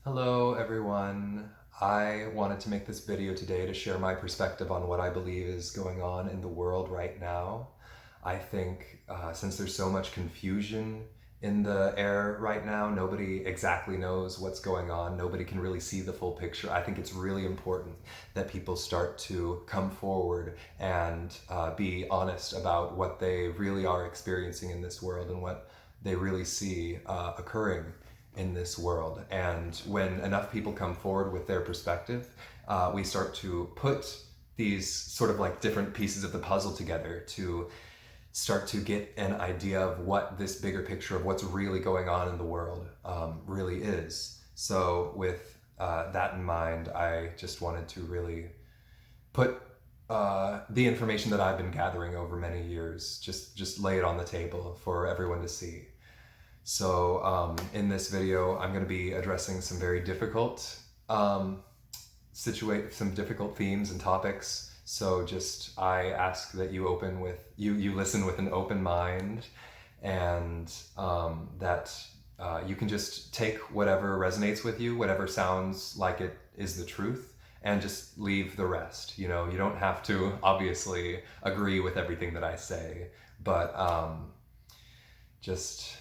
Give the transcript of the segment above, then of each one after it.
Hello everyone. I wanted to make this video today to share my perspective on what I believe is going on in the world right now. I think since there's so much confusion in the air right now, nobody exactly knows what's going on. Nobody can really see the full picture. I think it's really important that people start to come forward and be honest about what they really are experiencing in this world and what they really see occurring in this world. And when enough people come forward with their perspective, we start to put these sort of like different pieces of the puzzle together to start to get an idea of what this bigger picture of what's really going on in the world really is. So with that in mind, I just wanted to really put the information that I've been gathering over many years, just lay it on the table for everyone to see. So in this video, I'm going to be addressing some very difficult some difficult themes and topics. So just I ask that you listen with an open mind, and that you can just take whatever resonates with you, whatever sounds like it is the truth, and just leave the rest. You know, you don't have to obviously agree with everything that I say, but just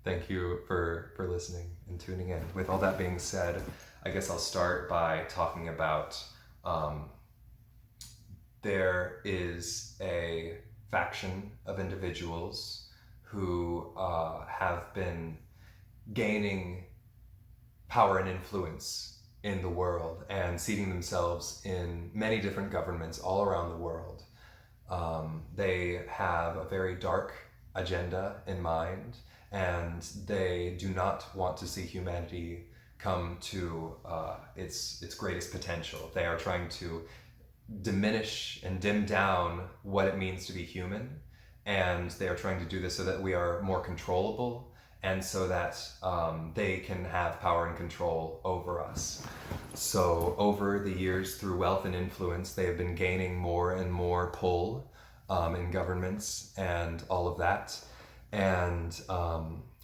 thank you for listening and tuning in. With all that being said, I guess I'll start by talking about there is a faction of individuals who have been gaining power and influence in the world and seating themselves in many different governments all around the world. They have a very dark agenda in mind, and they do not want to see humanity come to its greatest potential. They are trying to diminish and dim down what it means to be human, and they are trying to do this so that we are more controllable and so that they can have power and control over us. So over the years, through wealth and influence, they have been gaining more and more pull in governments and all of that. And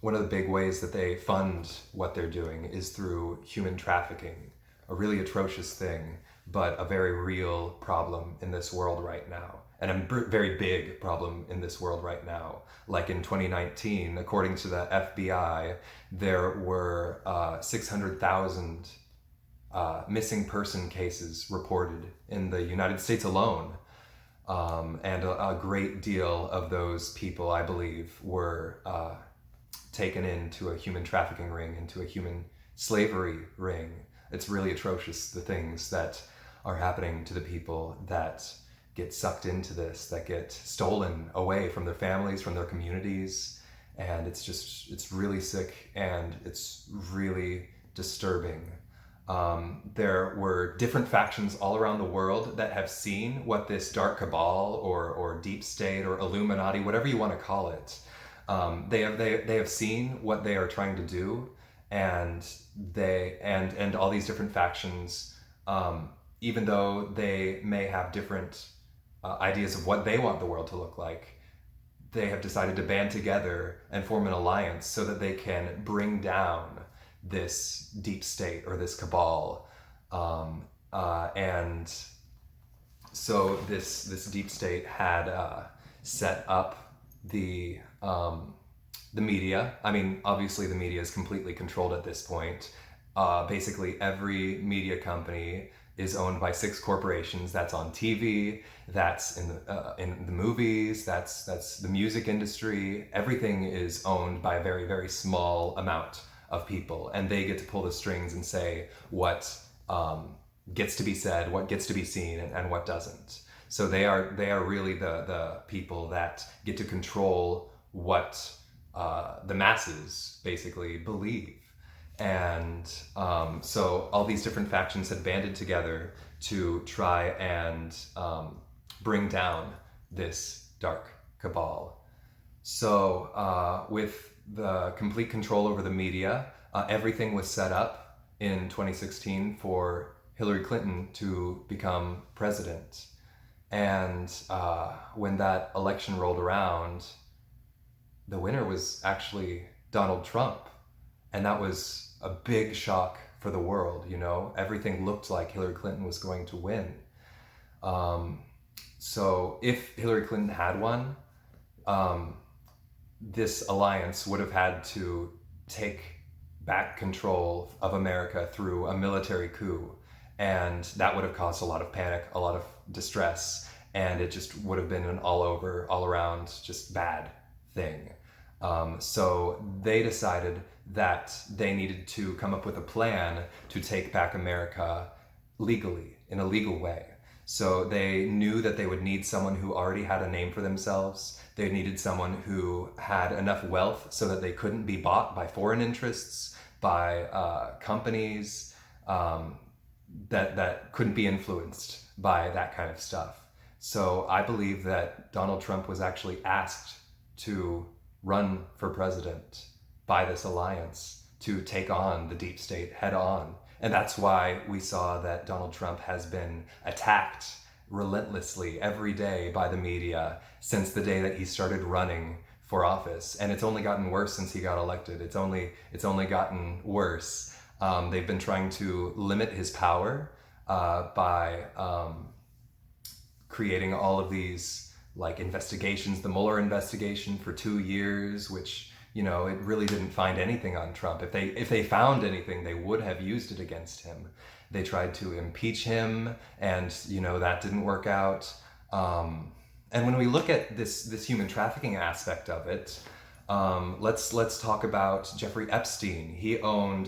one of the big ways that they fund what they're doing is through human trafficking, a really atrocious thing, but a very real problem in this world right now. And a very big problem in this world right now. Like in 2019, according to the FBI, there were 600,000 missing person cases reported in the United States alone. And a great deal of those people, I believe, were taken into a human trafficking ring, into a human slavery ring. It's really atrocious, the things that are happening to the people that get sucked into this, that get stolen away from their families, from their communities. And it's really sick, and it's really disturbing. There were different factions all around the world that have seen what this dark cabal or deep state or Illuminati, whatever you want to call it, they have seen what they are trying to do, and all these different factions, even though they may have different ideas of what they want the world to look like, they have decided to band together and form an alliance so that they can bring down this deep state or this cabal. And so this deep state had set up the media. I mean, obviously the media is completely controlled at this point. Basically every media company is owned by 6 corporations. That's on TV, that's in the movies, that's the music industry. Everything is owned by a very, very small amount of people, and they get to pull the strings and say what gets to be said, what gets to be seen, and what doesn't. So they are really the people that get to control what the masses basically believe. And so all these different factions had banded together to try and bring down this dark cabal. So with the complete control over the media, everything was set up in 2016 for Hillary Clinton to become president. And when that election rolled around, the winner was actually Donald Trump. And that was a big shock for the world, you know? Everything looked like Hillary Clinton was going to win. Um, so if Hillary Clinton had won, um, this alliance would have had to take back control of America through a military coup. And that would have caused a lot of panic, a lot of distress, and it just would have been an all over, all around, just bad thing. So they decided that they needed to come up with a plan to take back America legally, in a legal way. So they knew that they would need someone who already had a name for themselves. They needed someone who had enough wealth so that they couldn't be bought by foreign interests, by companies that couldn't be influenced by that kind of stuff. So I believe that Donald Trump was actually asked to run for president by this alliance to take on the deep state head on. And that's why we saw that Donald Trump has been attacked relentlessly every day by the media since the day that he started running for office. And it's only gotten worse since he got elected. It's only gotten worse. They've been trying to limit his power by creating all of these like investigations, the Mueller investigation for 2 years, which, you know, it really didn't find anything on Trump. If they found anything, they would have used it against him. They tried to impeach him, and, you know, that didn't work out. And when we look at this human trafficking aspect of it, let's talk about Jeffrey Epstein. He owned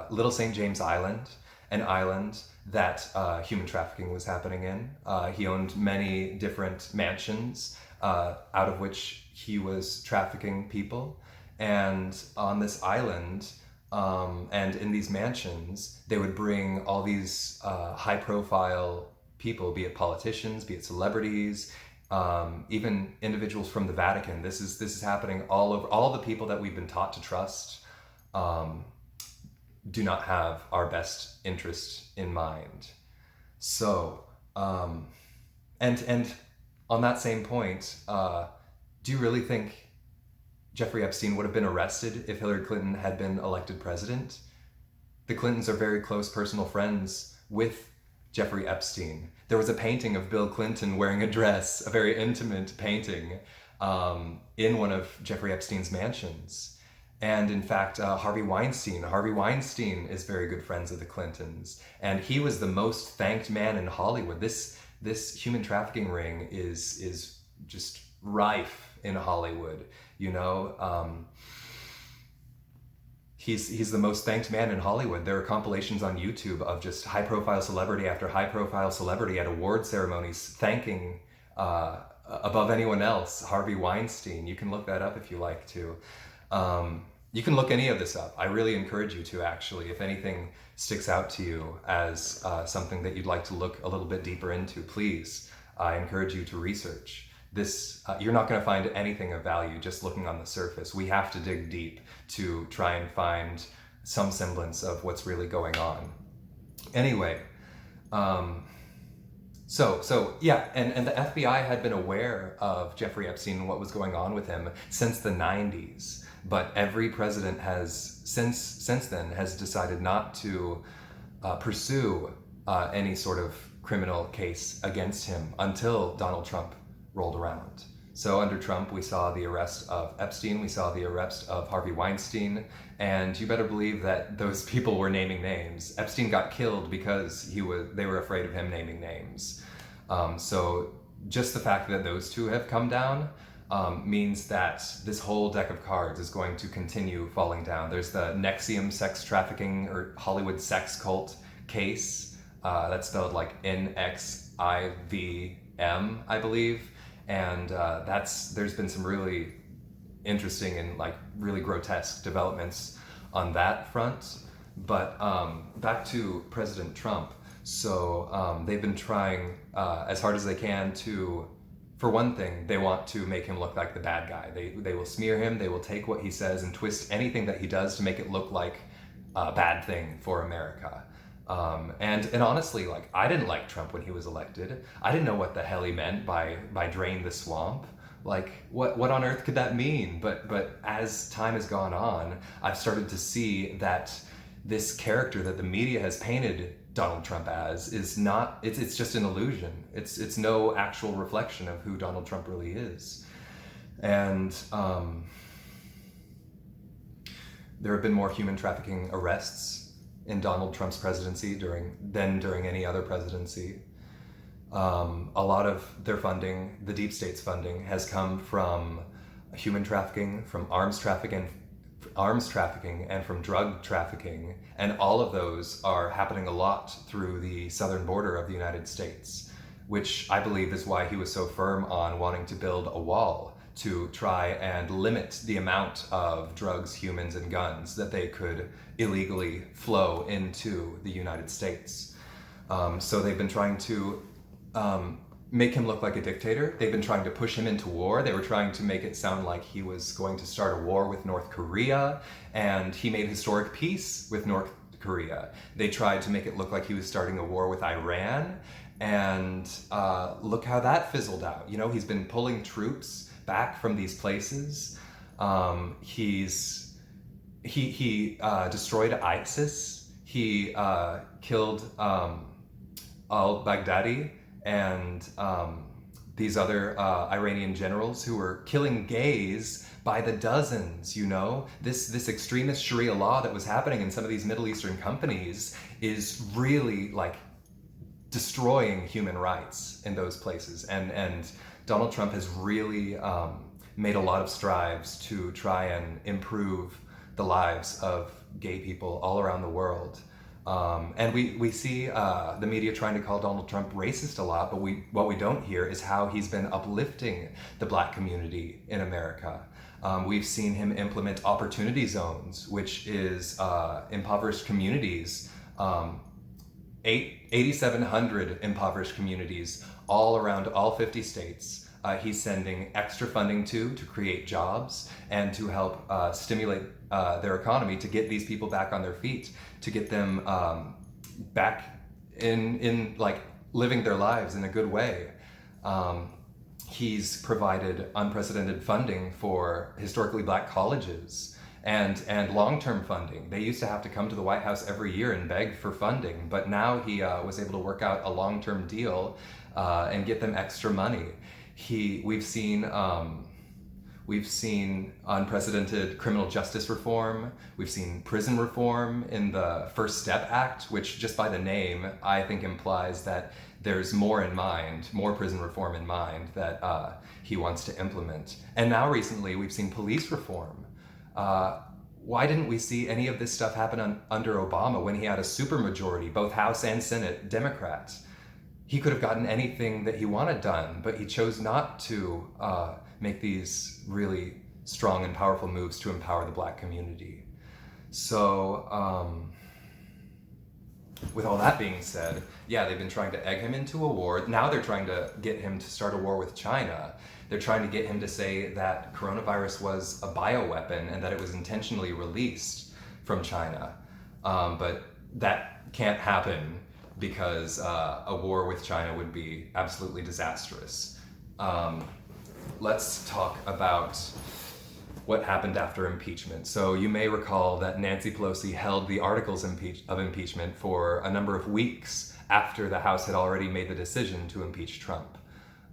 Little St. James Island, an island that human trafficking was happening in. He owned many different mansions, out of which he was trafficking people. And on this island, and in these mansions, they would bring all these high-profile people, be it politicians, be it celebrities, even individuals from the Vatican. This is happening all over. All the people that we've been taught to trust do not have our best interest in mind. So, and on that same point, do you really think Jeffrey Epstein would have been arrested if Hillary Clinton had been elected president? The Clintons are very close personal friends with Jeffrey Epstein. There was a painting of Bill Clinton wearing a dress, a very intimate painting, in one of Jeffrey Epstein's mansions. And in fact, Harvey Weinstein is very good friends of the Clintons. And he was the most thanked man in Hollywood. This human trafficking ring is just rife in Hollywood. You know, he's the most thanked man in Hollywood. There are compilations on YouTube of just high-profile celebrity after high-profile celebrity at award ceremonies thanking, above anyone else, Harvey Weinstein. You can look that up if you like to. You can look any of this up. I really encourage you to, actually, if anything sticks out to you as something that you'd like to look a little bit deeper into, please, I encourage you to research. This, you're not going to find anything of value just looking on the surface. We have to dig deep to try and find some semblance of what's really going on. Anyway, so yeah, and the FBI had been aware of Jeffrey Epstein and what was going on with him since the 90s. But every president has since then has decided not to pursue any sort of criminal case against him until Donald Trump rolled around. So under Trump, we saw the arrest of Epstein, we saw the arrest of Harvey Weinstein, and you better believe that those people were naming names. Epstein got killed because they were afraid of him naming names. So just the fact that those two have come down means that this whole deck of cards is going to continue falling down. There's the Nexium sex trafficking or Hollywood sex cult case. That's spelled like NXIVM, I believe. And there's been some really interesting and like really grotesque developments on that front. But back to President Trump. So they've been trying as hard as they can to, for one thing, they want to make him look like the bad guy. They will smear him, they will take what he says and twist anything that he does to make it look like a bad thing for America. And honestly, like, I didn't like Trump when he was elected. I didn't know what the hell he meant by drain the swamp. Like, what on earth could that mean? But as time has gone on, I've started to see that this character that the media has painted Donald Trump as is not, it's just an illusion. It's no actual reflection of who Donald Trump really is. And there have been more human trafficking arrests in Donald Trump's presidency than during any other presidency. A lot of their funding, the deep state's funding, has come from human trafficking, from arms trafficking, and from drug trafficking, and all of those are happening a lot through the southern border of the United States, which I believe is why he was so firm on wanting to build a wall to try and limit the amount of drugs, humans, and guns that they could illegally flow into the United States. So they've been trying to make him look like a dictator. They've been trying to push him into war. They were trying to make it sound like he was going to start a war with North Korea, and he made historic peace with North Korea. They tried to make it look like he was starting a war with Iran, and look how that fizzled out. You know, he's been pulling troops back from these places. He destroyed ISIS. He killed al-Baghdadi and these other Iranian generals who were killing gays by the dozens. You know, this extremist Sharia law that was happening in some of these Middle Eastern companies is really like destroying human rights in those places. And Donald Trump has really made a lot of strides to try and improve the lives of gay people all around the world. And we see the media trying to call Donald Trump racist a lot, but what we don't hear is how he's been uplifting the Black community in America. We've seen him implement opportunity zones, which is impoverished communities, 8,700 impoverished communities all around all 50 states. He's sending extra funding to create jobs and to help stimulate their economy, to get these people back on their feet, to get them back in like living their lives in a good way. He's provided unprecedented funding for historically Black colleges and long-term funding. They used to have to come to the White House every year and beg for funding, but now he was able to work out a long-term deal and get them extra money. We've seen unprecedented criminal justice reform. We've seen prison reform in the First Step Act, which just by the name, I think implies that there's more in mind, more prison reform in mind that he wants to implement. And now recently we've seen police reform. Why didn't we see any of this stuff happen under Obama when he had a supermajority, both House and Senate Democrats? He could have gotten anything that he wanted done, but he chose not to make these really strong and powerful moves to empower the Black community. So, with all that being said, yeah, they've been trying to egg him into a war. Now they're trying to get him to start a war with China. They're trying to get him to say that coronavirus was a bioweapon and that it was intentionally released from China. But that can't happen because a war with China would be absolutely disastrous. Let's talk about what happened after impeachment. So you may recall that Nancy Pelosi held the articles of impeachment for a number of weeks after the House had already made the decision to impeach Trump.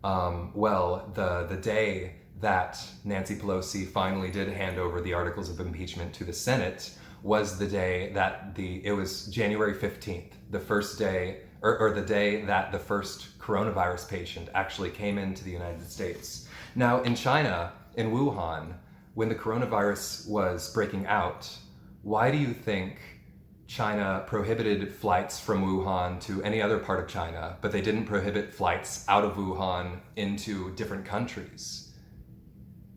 Well, the day that Nancy Pelosi finally did hand over the articles of impeachment to the Senate was the day that it was January 15th, the first day, or the day that the first coronavirus patient actually came into the United States. Now, in China, in Wuhan, when the coronavirus was breaking out, why do you think China prohibited flights from Wuhan to any other part of China, but they didn't prohibit flights out of Wuhan into different countries?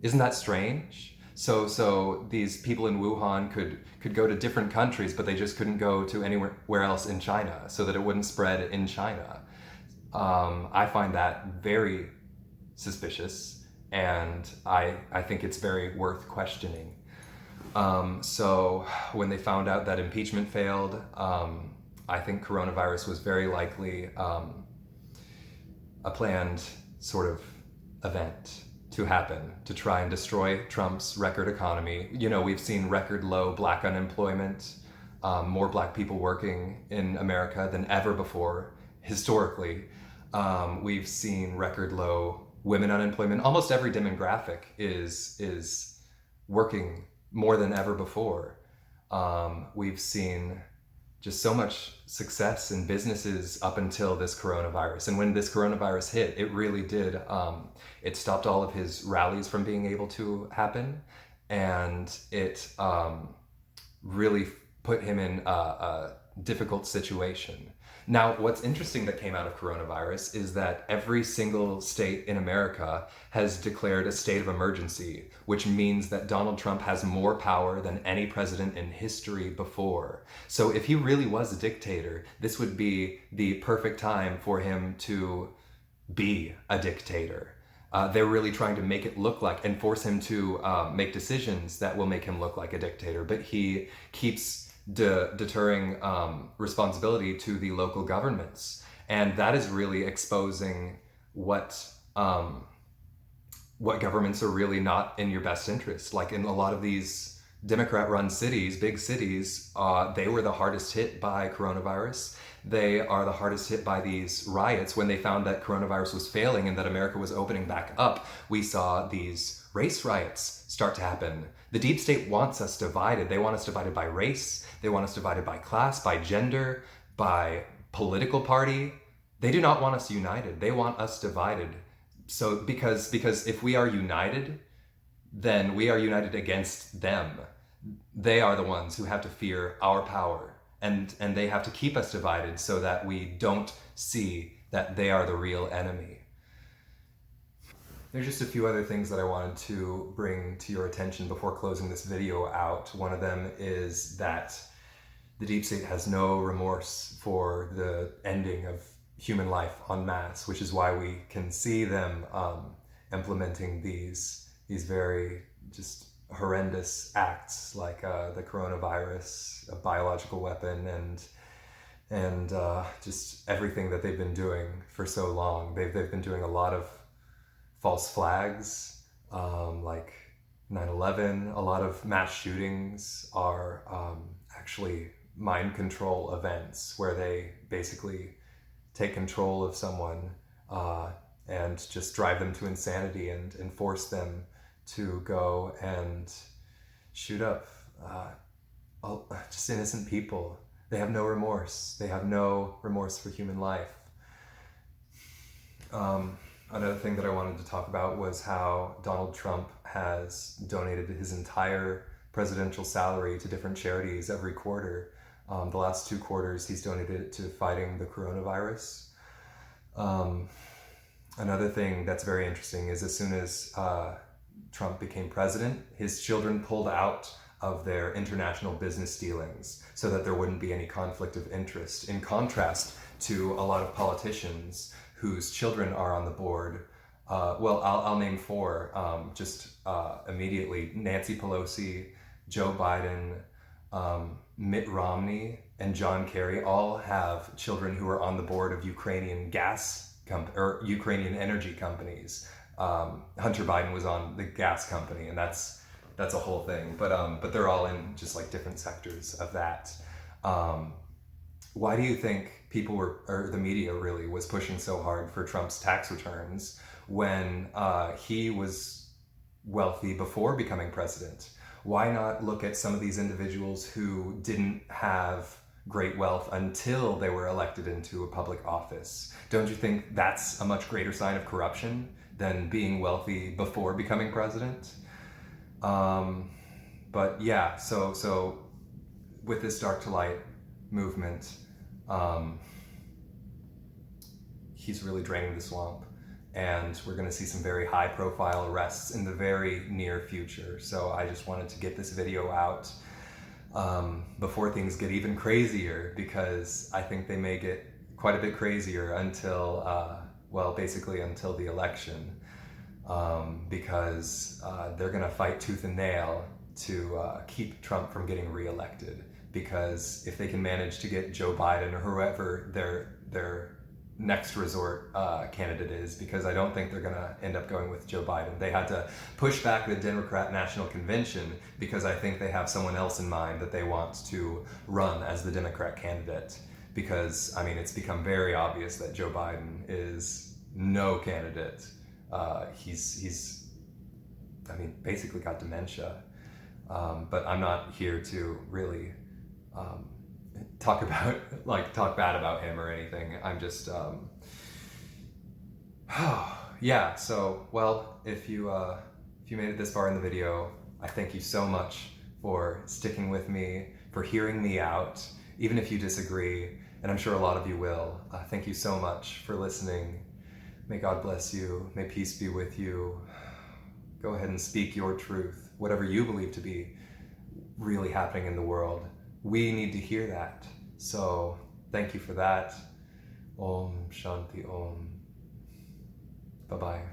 Isn't that strange? So these people in Wuhan could go to different countries, but they just couldn't go to anywhere else in China so that it wouldn't spread in China. I find that very suspicious, and I think it's very worth questioning. So when they found out that impeachment failed, I think coronavirus was very likely a planned sort of event to happen to try and destroy Trump's record economy. You know, we've seen record low black unemployment, more black people working in America than ever before, historically. We've seen record low women unemployment. Almost every demographic is working more than ever before. We've seen just so much success in businesses up until this coronavirus. And when this coronavirus hit, it really did. It stopped all of his rallies from being able to happen. And it really put him in a difficult situation. Now, what's interesting that came out of coronavirus is that every single state in America has declared a state of emergency, which means that Donald Trump has more power than any president in history before. So if he really was a dictator, this would be the perfect time for him to be a dictator. They're really trying to make it look like and force him to make decisions that will make him look like a dictator. But he keeps deterring responsibility to the local governments, and that is really exposing what governments are really not in your best interest. Like in a lot of these Democrat-run cities, big cities, they were the hardest hit by coronavirus. They are the hardest hit by these riots. When they found that coronavirus was failing and that America was opening back up, we saw these race riots start to happen. The deep state wants us divided. They want us divided by race. They want us divided by class, by gender, by political party. They do not want us united. They want us divided. So because if we are united, then we are united against them. They are the ones who have to fear our power. And they have to keep us divided so that we don't see that they are the real enemy. There's just a few other things that I wanted to bring to your attention before closing this video out. One of them is that the deep state has no remorse for the ending of human life en masse, which is why we can see them implementing these very just horrendous acts like the coronavirus, a biological weapon, and just everything that they've been doing for so long. They've been doing a lot of false flags, like 9/11. A lot of mass shootings are actually mind control events where they basically take control of someone and just drive them to insanity and force them to go and shoot up just innocent people. They have no remorse. They have no remorse for human life. Another thing that I wanted to talk about was how Donald Trump has donated his entire presidential salary to different charities every quarter. The last 2 quarters, he's donated it to fighting the coronavirus. Another thing that's very interesting is as soon as Trump became president, his children pulled out of their international business dealings so that there wouldn't be any conflict of interest, in contrast to a lot of politicians whose children are on the board. I'll name 4 just immediately. Nancy Pelosi, Joe Biden, Mitt Romney, and John Kerry all have children who are on the board of Ukrainian Ukrainian energy companies. Hunter Biden was on the gas company, and that's a whole thing. But they're all in just like different sectors of that. Why do you think people or the media really was pushing so hard for Trump's tax returns when he was wealthy before becoming president? Why not look at some of these individuals who didn't have great wealth until they were elected into a public office? Don't you think that's a much greater sign of corruption than being wealthy before becoming president? But yeah, so with this Dark to Light movement, he's really draining the swamp, and we're going to see some very high profile arrests in the very near future. So I just wanted to get this video out before things get even crazier, because I think they may get quite a bit crazier until, basically until the election, because they're going to fight tooth and nail to keep Trump from getting reelected. Because if they can manage to get Joe Biden or whoever their next resort candidate is, because I don't think they're going to end up going with Joe Biden. They had to push back the Democrat National Convention because I think they have someone else in mind that they want to run as the Democrat candidate. Because, I mean, it's become very obvious that Joe Biden is no candidate. He's I mean, basically got dementia. But I'm not here to really talk bad about him or anything. I'm just, yeah. So, well, if you made it this far in the video, I thank you so much for sticking with me, for hearing me out, even if you disagree, and I'm sure a lot of you will. Thank you so much for listening. May God bless you. May peace be with you. Go ahead and speak your truth, whatever you believe to be really happening in the world. We need to hear that. So thank you for that. Om Shanti Om. Bye-bye.